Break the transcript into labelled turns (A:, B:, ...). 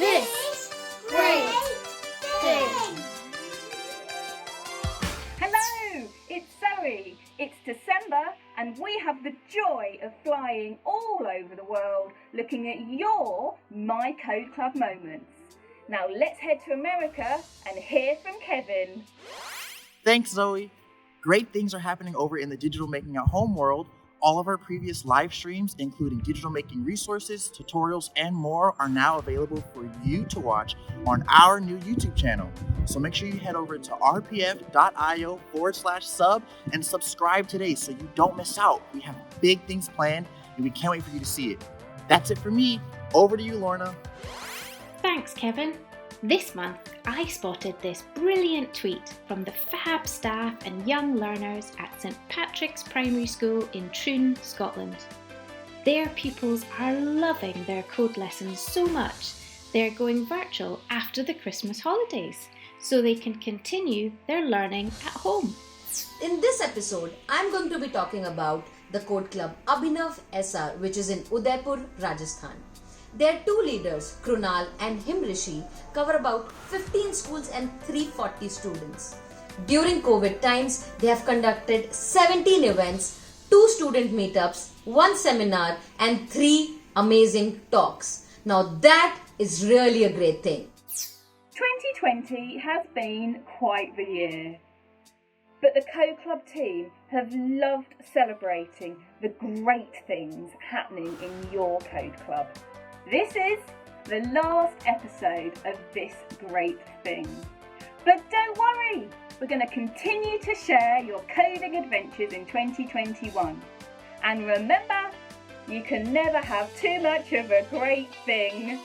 A: this great thing.
B: Hello, it's Zoe. It's December and we have the joy of flying all over the world looking at your My Code Club moments. Now let's head to America and hear from Kevin.
C: Thanks, Zoe. Great things are happening over in the Digital Making at Home world. All of our previous live streams, including digital making resources, tutorials, and more, are now available for you to watch on our new YouTube channel. So make sure you head over to rpf.io/sub and subscribe today so you don't miss out. We have big things planned and we can't wait for you to see it. That's it for me. Over to you, Lorna.
D: Thanks, Kevin. This month, I spotted this brilliant tweet from the fab staff and young learners at St Patrick's Primary School in Troon, Scotland. Their pupils are loving their code lessons so much, they're going virtual after the Christmas holidays, so they can continue their learning at home.
A: In this episode, I'm going to be talking about the Code Club Abhinav SR, which is in Udaipur, Rajasthan. Their two leaders, Krunal and Himrishi, cover about 15 schools and 340 students. During COVID times, they have conducted 17 events, 2 student meetups, 1 seminar and 3 amazing talks. Now that is really a great thing.
B: 2020 has been quite the year, but the Code Club team have loved celebrating the great things happening in your Code Club. This is the last episode of this great thing. But don't worry, we're going to continue to share your coding adventures in 2021. And remember, you can never have too much of a great thing.